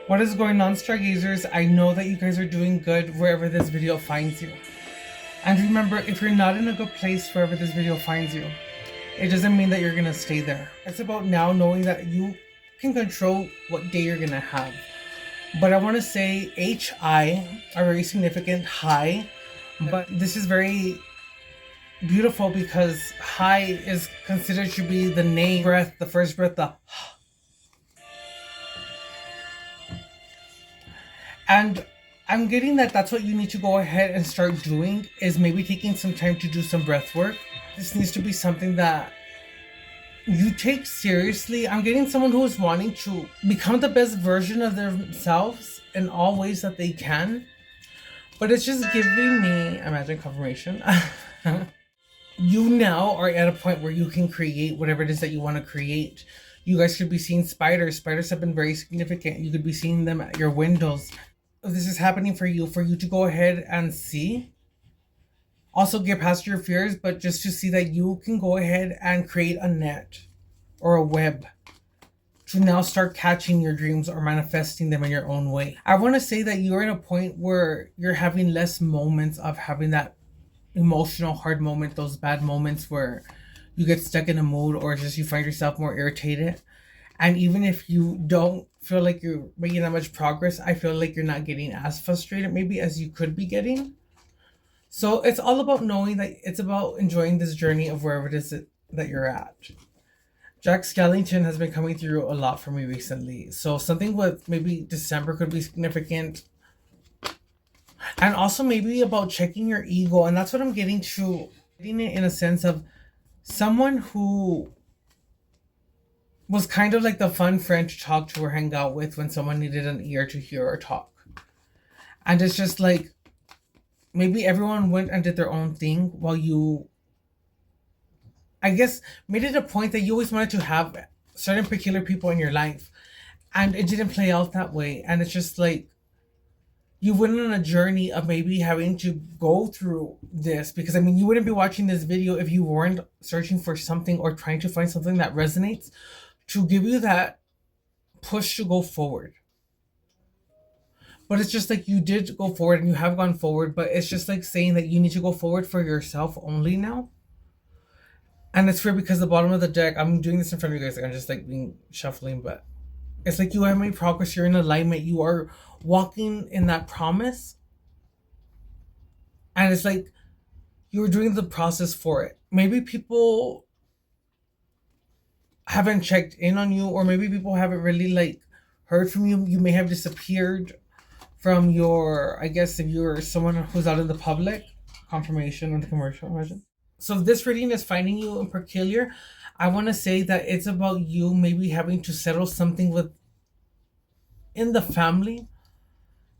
What is going on, stargazers? I know that you guys are doing good wherever this video finds you. And remember, if you're not in a good place wherever this video finds you, it doesn't mean that you're gonna stay there. It's about now knowing that you can control what day you're gonna have. But I want to say HI are very significant, high, but this is very beautiful because high is considered to be the name breath, the first breath, the and I'm getting that that's what you need to go ahead and start doing, is maybe taking some time to do some breath work. This needs to be something that you take seriously. I'm getting someone who is wanting to become the best version of themselves in all ways that they can. But it's just giving me, imagine confirmation. You now are at a point where you can create whatever it is that you want to create. You guys could be seeing spiders. Spiders have been very significant. You could be seeing them at your windows. If this is happening for you to go ahead and see. Also get past your fears, but just to see that you can go ahead and create a net or a web to now start catching your dreams or manifesting them in your own way. I want to say that you're at a point where you're having less moments of having that emotional hard moment, those bad moments where you get stuck in a mood or just you find yourself more irritated. And even if you don't feel like you're making that much progress, I feel like you're not getting as frustrated maybe as you could be getting. So it's all about knowing that it's about enjoying this journey of wherever it is that you're at. Jack Skellington has been coming through a lot for me recently. So something with maybe December could be significant. And also maybe about checking your ego. And that's what I'm getting to. Getting it in a sense of someone who was kind of like the fun friend to talk to or hang out with when someone needed an ear to hear or talk. And it's just like, maybe everyone went and did their own thing while you, I guess, made it a point that you always wanted to have certain peculiar people in your life. And it didn't play out that way. And it's just like, you went on a journey of maybe having to go through this, because I mean, you wouldn't be watching this video if you weren't searching for something or trying to find something that resonates to give you that push to go forward. But it's just like you did go forward and you have gone forward, but it's just like saying that you need to go forward for yourself only now. And it's weird because the bottom of the deck, I'm doing this in front of you guys, like I'm just like being shuffling, but it's like you have made progress, you're in alignment, you are walking in that promise. And it's like you're doing the process for it. Maybe people haven't checked in on you, or maybe people haven't really like heard from you. You may have disappeared from your, I guess if you're someone who's out in the public, confirmation on the commercial, imagine. So if this reading is finding you in peculiar, I want to say that it's about you maybe having to settle something with in the family,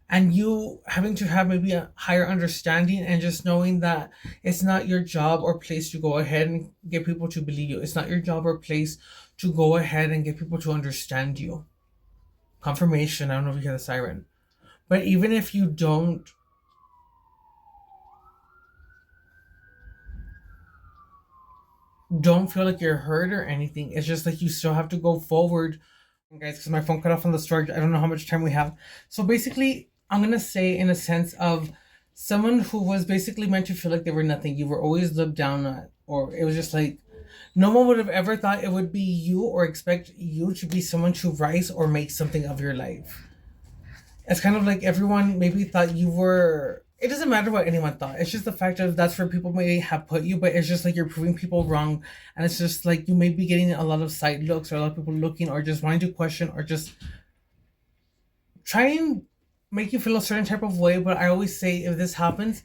and you having to have maybe a higher understanding and just knowing that it's not your job or place to go ahead and get people to believe you. It's not your job or place to go ahead and get people to understand you. Confirmation, I don't know if you hear the siren. But even if you don't feel like you're hurt or anything, it's just like you still have to go forward. Guys, because my phone cut off on the storage, I don't know how much time we have. So basically, I'm gonna say in a sense of someone who was basically meant to feel like they were nothing. You were always looked down at, or it was just like no one would have ever thought it would be you or expect you to be someone to rise or make something of your life. It's kind of like everyone maybe thought you were, it doesn't matter what anyone thought. It's just the fact of that's where people may have put you, but it's just like you're proving people wrong. And it's just like you may be getting a lot of side looks or a lot of people looking or just wanting to question or just try and make you feel a certain type of way. But I always say if this happens,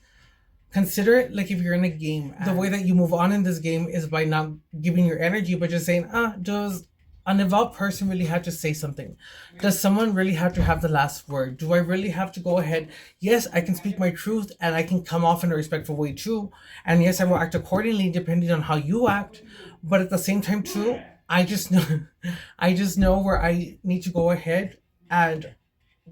consider it like if you're in a game. The way that you move on in this game is by not giving your energy, but just saying, does an involved person really have to say something? Does someone really have to have the last word? Do I really have to go ahead? Yes, I can speak my truth and I can come off in a respectful way too. And yes, I will act accordingly depending on how you act. But at the same time too, I just know I just know where I need to go ahead and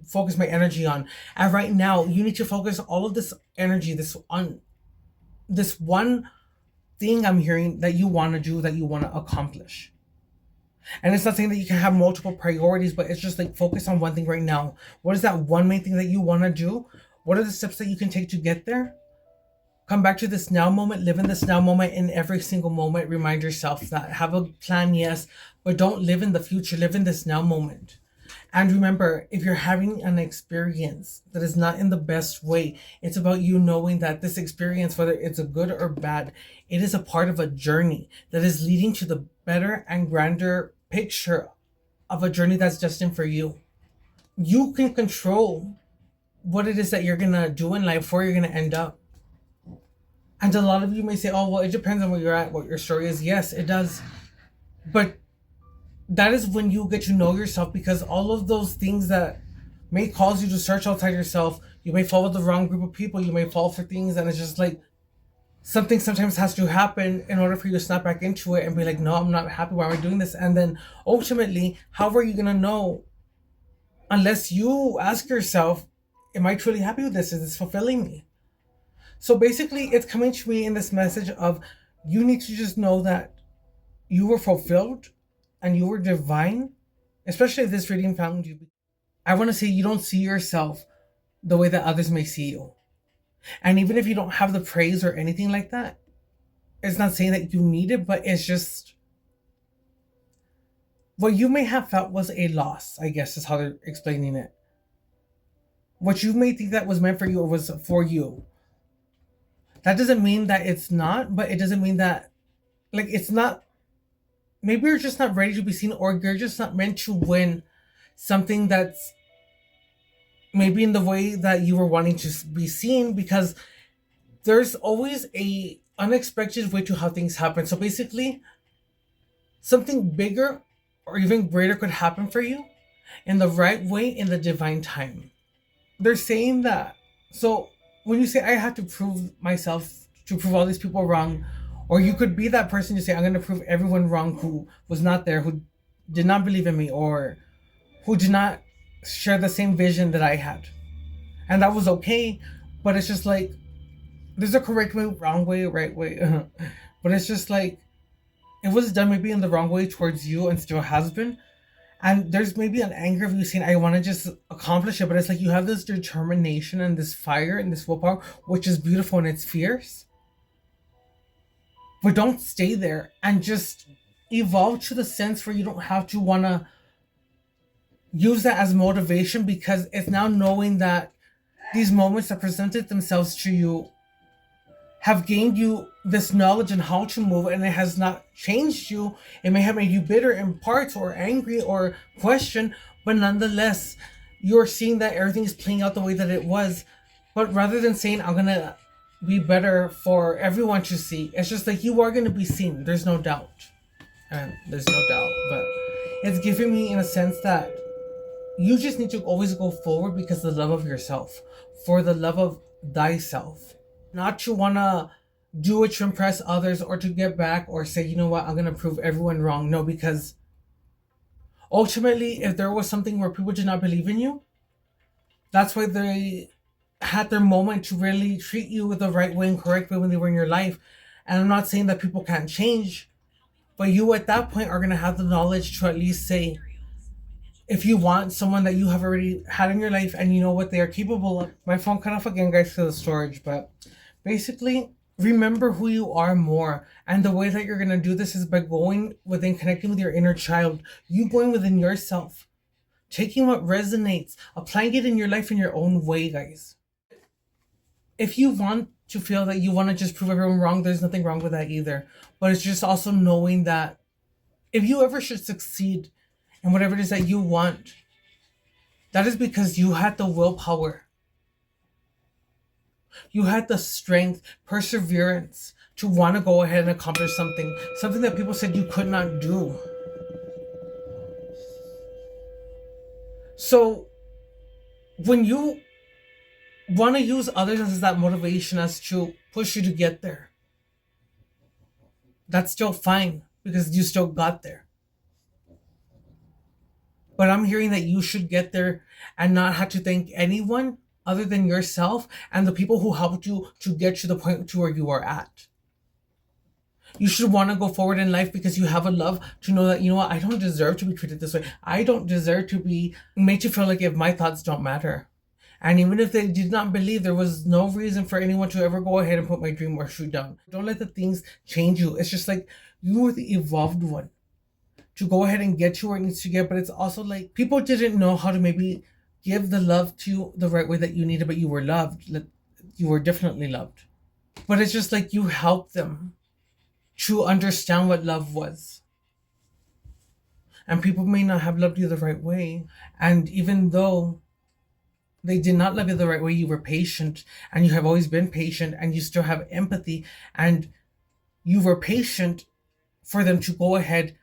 focus my energy on. And right now, you need to focus all of this energy on this one thing I'm hearing that you want to do, that you want to accomplish. And it's not saying that you can have multiple priorities, but it's just like focus on one thing right now. What is that one main thing that you want to do? What are the steps that you can take to get there? Come back to this now moment, live in this now moment in every single moment. Remind yourself that have a plan, yes, but don't live in the future, live in this now moment. And remember, if you're having an experience that is not in the best way, it's about you knowing that this experience, whether it's a good or bad, it is a part of a journey that is leading to the better and grander picture of a journey that's destined for you. You can control what it is that you're gonna do in life, where you're gonna end up. And a lot of you may say, oh, well, it depends on where you're at, what your story is. Yes, it does. But that is when you get to know yourself, because all of those things that may cause you to search outside yourself, you may fall with the wrong group of people, you may fall for things, and it's just like something sometimes has to happen in order for you to snap back into it and be like, no, I'm not happy. Why am I doing this? And then ultimately, how are you going to know unless you ask yourself, am I truly happy with this? Is this fulfilling me? So basically, it's coming to me in this message of you need to just know that you were fulfilled and you were divine, especially if this reading found you. I want to say you don't see yourself the way that others may see you. And even if you don't have the praise or anything like that, it's not saying that you need it, but it's just what you may have felt was a loss, I guess is how they're explaining it. What you may think that was meant for you or was for you. That doesn't mean that it's not, but it doesn't mean that, like, it's not. Maybe you're just not ready to be seen, or you're just not meant to win something that's maybe in the way that you were wanting to be seen, because there's always a unexpected way to how things happen. So basically, something bigger or even greater could happen for you in the right way in the divine time. They're saying that. So when you say I have to prove myself, to prove all these people wrong, or you could be that person to say I'm going to prove everyone wrong who was not there, who did not believe in me, or who did not share the same vision that I had. And that was okay, but it's just like there's a correct way, wrong way, right way. But it's just like it was done maybe in the wrong way towards you and still has been. And there's maybe an anger of you saying, I want to just accomplish it. But it's like you have this determination and this fire and this willpower, which is beautiful and it's fierce. But don't stay there, and just evolve to the sense where you don't have to want to use that as motivation, because it's now knowing that these moments that presented themselves to you have gained you this knowledge on how to move, and it has not changed you. It may have made you bitter in parts or angry or question, but nonetheless, you're seeing that everything is playing out the way that it was. But rather than saying, I'm going to be better for everyone to see, it's just like you are going to be seen. There's no doubt. And there's no doubt. But it's giving me in a sense that you just need to always go forward because the love of yourself, for the love of thyself. Not to want to do it to impress others or to get back or say, you know what, I'm going to prove everyone wrong. No, because ultimately, if there was something where people did not believe in you, that's why they had their moment to really treat you the right way and correct way when they were in your life. And I'm not saying that people can't change, but you at that point are going to have the knowledge to at least say, if you want someone that you have already had in your life and you know what they are capable of. My phone cut off again, guys, for the storage, but basically, remember who you are more. And the way that you're going to do this is by going within, connecting with your inner child, you going within yourself, taking what resonates, applying it in your life in your own way, guys. If you want to feel that you want to just prove everyone wrong, there's nothing wrong with that either. But it's just also knowing that if you ever should succeed in whatever it is that you want, that is because you had the willpower. You had the strength, perseverance to want to go ahead and accomplish something that people said you could not do. So when you want to use others as that motivation as to push you to get there, that's still fine because you still got there. But I'm hearing that you should get there and not have to thank anyone other than yourself and the people who helped you to get to the point to where you are at. You should want to go forward in life because you have a love to know that, you know what, I don't deserve to be treated this way. I don't deserve to be made to feel like if my thoughts don't matter. And even if they did not believe, there was no reason for anyone to ever go ahead and put my dream or shoot down. Don't let the things change you. It's just like you were the evolved one to go ahead and get you where it needs to get. But it's also like people didn't know how to maybe give the love to you the right way that you needed, but you were loved. You were definitely loved. But it's just like you helped them to understand what love was. And people may not have loved you the right way. And even though they did not love you the right way, you were patient, and you have always been patient, and you still have empathy, and you were patient for them to go ahead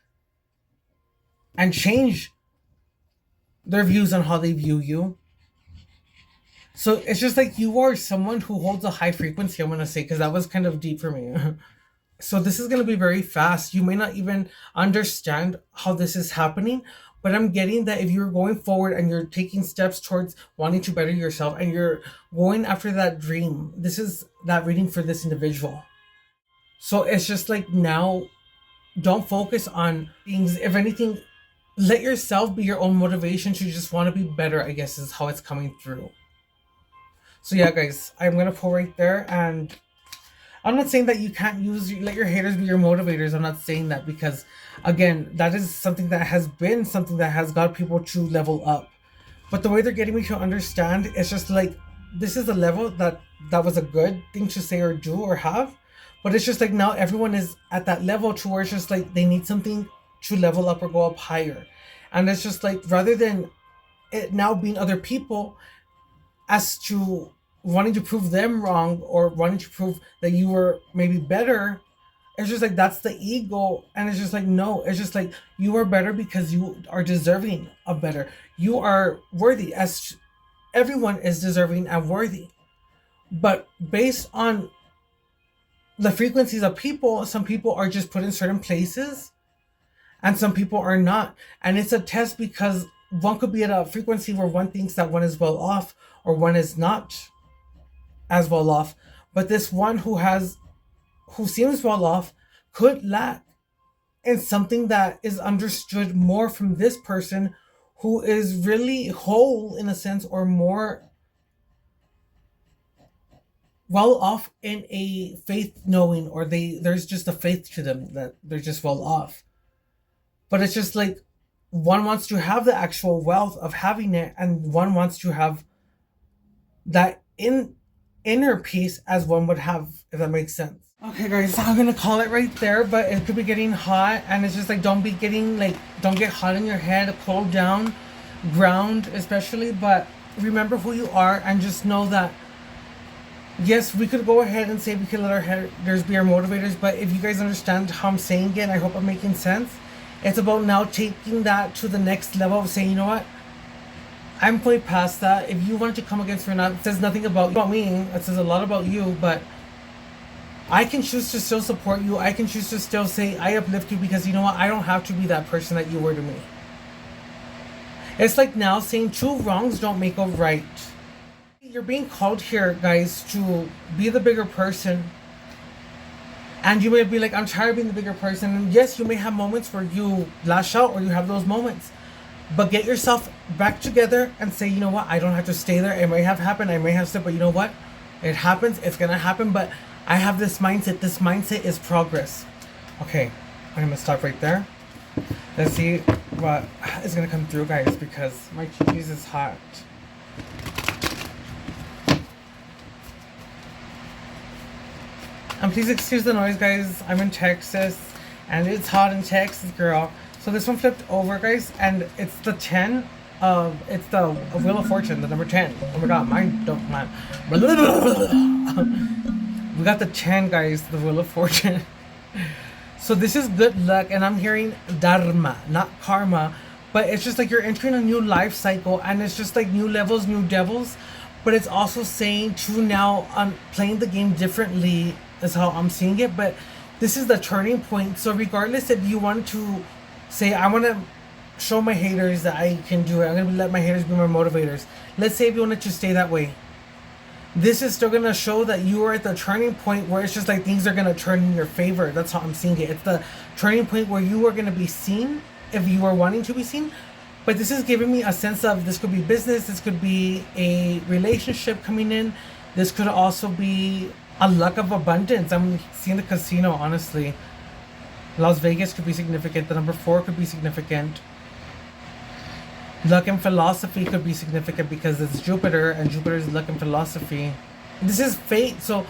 and change their views on how they view you. So it's just like you are someone who holds a high frequency, I'm going to say, because that was kind of deep for me. So this is going to be very fast. You may not even understand how this is happening, but I'm getting that if you're going forward and you're taking steps towards wanting to better yourself and you're going after that dream, this is that reading for this individual. So it's just like now, don't focus on things. If anything, let yourself be your own motivation to just want to be better, I guess is how it's coming through. So yeah, guys, I'm going to pull right there, and I'm not saying that you can't let your haters be your motivators. I'm not saying that, because again, that is something that has got people to level up. But the way they're getting me to understand, it's just like, this is a level that was a good thing to say or do or have. But it's just like now everyone is at that level to where it's just like they need something to level up or go up higher. And it's just like, rather than it now being other people as to wanting to prove them wrong or wanting to prove that you were maybe better, it's just like that's the ego. And it's just like, no, it's just like you are better because you are deserving of better. You are worthy, as everyone is deserving and worthy. But based on the frequencies of people, some people are just put in certain places and some people are not. And it's a test, because one could be at a frequency where one thinks that one is well off or one is not as well off. But this one who seems well off could lack in something that is understood more from this person who is really whole in a sense, or more well off in a faith knowing, or there's just a faith to them that they're just well off. But it's just like one wants to have the actual wealth of having it, and one wants to have that inner peace as one would have, if that makes sense. Okay guys, I'm gonna call it right there, but it could be getting hot, and it's just like, don't get hot in your head, cool down, ground especially, but remember who you are, and just know that yes, we could go ahead and say we could let our haters be our motivators, but if you guys understand how I'm saying it, I hope I'm making sense. It's about now taking that to the next level of saying, you know what, I'm way past that. If you wanted to come against me or not, it says nothing about me. It says a lot about you, but I can choose to still support you. I can choose to still say I uplift you, because you know what, I don't have to be that person that you were to me. It's like now saying two wrongs don't make a right. You're being called here, guys, to be the bigger person. And you may be like, I'm tired of being the bigger person. And yes, you may have moments where you lash out, or you have those moments. But get yourself back together and say, you know what, I don't have to stay there. It may have happened, I may have said, but you know what? It happens, it's gonna happen, but I have this mindset. This mindset is progress. Okay, I'm gonna stop right there. Let's see what is gonna come through, guys, because my cheese is hot. And please excuse the noise, guys. I'm in Texas, and it's hot in Texas, girl. So this one flipped over, guys, and it's the 10 of, it's the Wheel of Fortune, the number 10. Oh my god, mine don't mind. We got the 10, guys, the Wheel of Fortune. So this is good luck, and I'm hearing dharma, not karma, but it's just like you're entering a new life cycle, and it's just like new levels, new devils, but it's also saying to now playing the game differently is how I'm seeing it. But this is the turning point. So regardless if you want to say, I want to show my haters that I can do it, I'm going to let my haters be my motivators. Let's say if you wanted to stay that way. this is still gonna show that you are at the turning point where it's just like things are gonna turn in your favor. That's how I'm seeing it. It's the turning point where you are gonna be seen if you are wanting to be seen. But this is giving me a sense of, this could be business, this could be a relationship coming in, this could also be a luck of abundance. I'm seeing the casino, honestly. Las Vegas could be significant. The number 4 could be significant. Luck and philosophy could be significant because it's Jupiter, and Jupiter is luck and philosophy. This is fate, so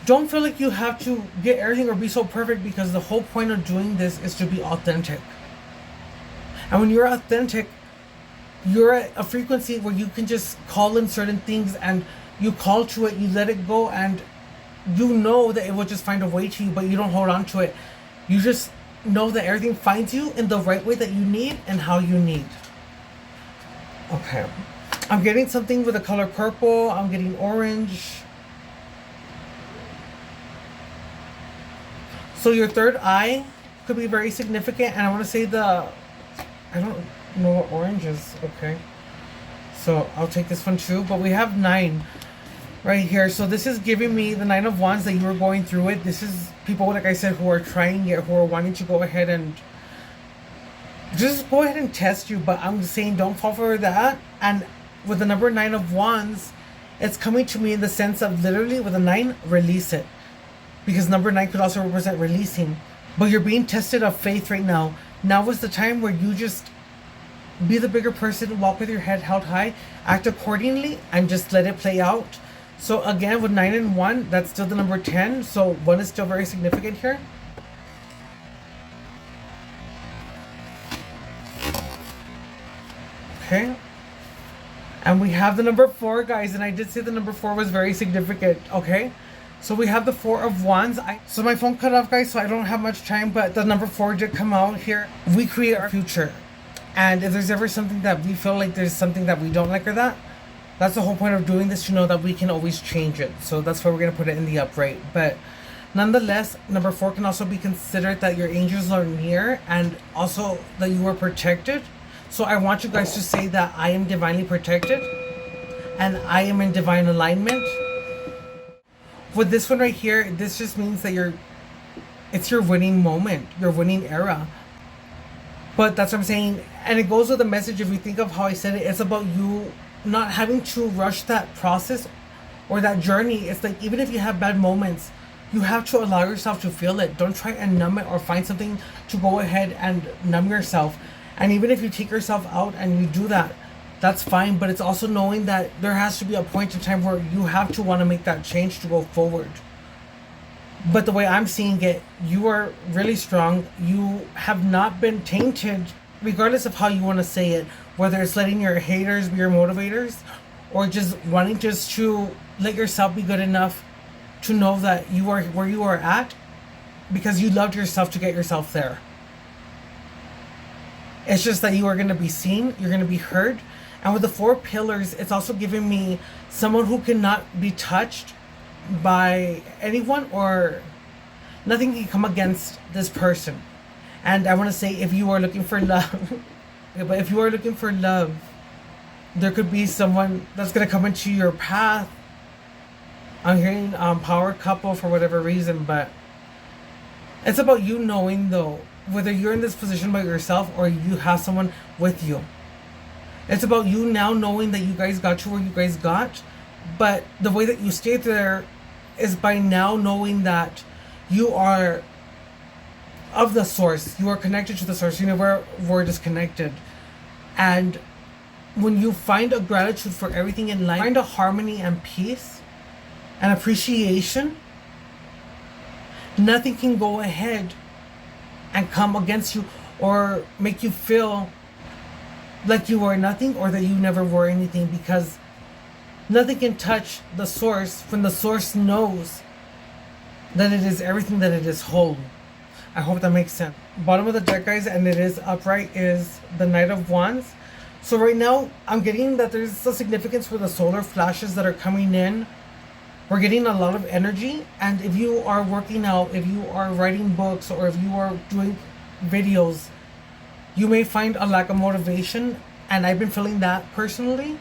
don't feel like you have to get everything or be so perfect, because the whole point of doing this is to be authentic. And when you're authentic, you're at a frequency where you can just call in certain things, and you call to it, you let it go, and you know that it will just find a way to you, but you don't hold on to it. You just know that everything finds you in the right way that you need and how you need. Okay. I'm getting something with the color purple. I'm getting orange. So your third eye could be very significant. And I want to say I don't know what orange is. Okay. So I'll take this one too. But we have 9 right here. So this is giving me the 9 of Wands, that you were going through it. This is people, like I said, who are trying it, who are wanting to go ahead and just go ahead and test you. But I'm saying don't fall for that. And with the number 9 of Wands, it's coming to me in the sense of, literally with a 9, release it. Because number 9 could also represent releasing. But you're being tested of faith right now. Now is the time where you just be the bigger person, walk with your head held high, act accordingly, and just let it play out. So again, with 9 and 1, that's still the number 10. So 1 is still very significant here. Okay. And we have the number 4, guys. And I did say the number 4 was very significant. Okay. So we have the 4 of Wands. So my phone cut off, guys, so I don't have much time. But the number 4 did come out here. We create our future. And if there's ever something that we feel like there's something that we don't like, or that's the whole point of doing this, to know that we can always change it. So that's why we're going to put it in the upright. But nonetheless, number 4 can also be considered that your angels are near, and also that you are protected. So I want you guys to say that I am divinely protected and I am in divine alignment. With this one right here, this just means that it's your winning moment, your winning era. But that's what I'm saying. And it goes with the message, if you think of how I said it, it's about you not having to rush that process or that journey. It's like, even if you have bad moments, you have to allow yourself to feel it. Don't try and numb it or find something to go ahead and numb yourself. And even if you take yourself out and you do that, that's fine. But it's also knowing that there has to be a point in time where you have to want to make that change to go forward. But the way I'm seeing it, you are really strong. You have not been tainted, regardless of how you want to say it, whether it's letting your haters be your motivators, or just wanting just to let yourself be good enough to know that you are where you are at because you loved yourself to get yourself there. It's just that you are going to be seen, you're going to be heard. And with the 4 pillars, it's also giving me someone who cannot be touched by anyone, or nothing can come against this person. And I want to say, if you are looking for love, but if you are looking for love, there could be someone that's going to come into your path. I'm hearing power couple for whatever reason, but it's about you knowing, though, whether you're in this position by yourself or you have someone with you. It's about you now knowing that you guys got to where you guys got, but the way that you stayed there is by now knowing that you are of the source. You are connected to the source. You never were disconnected. And when you find a gratitude for everything in life, find a harmony and peace and appreciation, nothing can go ahead and come against you or make you feel like you are nothing or that you never were anything, because nothing can touch the source when the source knows that it is everything, that it is whole. I hope that makes sense. Bottom of the deck, guys, and it is upright, is the Knight of Wands. So right now, I'm getting that there's a significance for the solar flashes that are coming in. We're getting a lot of energy. And if you are working out, if you are writing books, or if you are doing videos, you may find a lack of motivation. And I've been feeling that personally.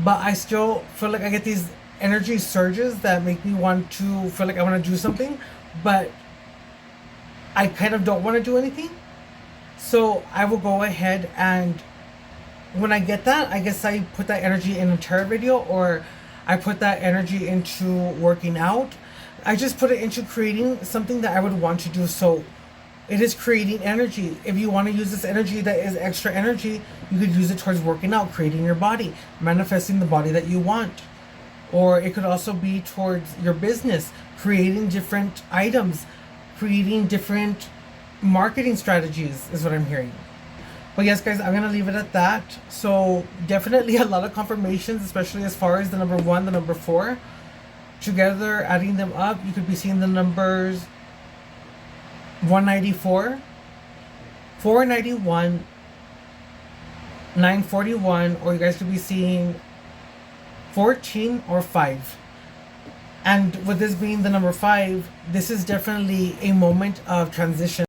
But I still feel like I get these energy surges that make me want to feel like I want to do something, but I kind of don't want to do anything. So I will go ahead and when I get that, I guess I put that energy in a tarot video, or I put that energy into working out. I just put it into creating something that I would want to do. So it is creating energy. If you want to use this energy that is extra energy, you could use it towards working out, creating your body, manifesting the body that you want. Or it could also be towards your business, creating different items, creating different marketing strategies is what I'm hearing. But yes, guys, I'm gonna leave it at that. So definitely a lot of confirmations, especially as far as the number 1, the number 4. Together, adding them up, you could be seeing the numbers 194, 491, 941, or you guys could be seeing 14 or 5. And with this being the number 5, this is definitely a moment of transition.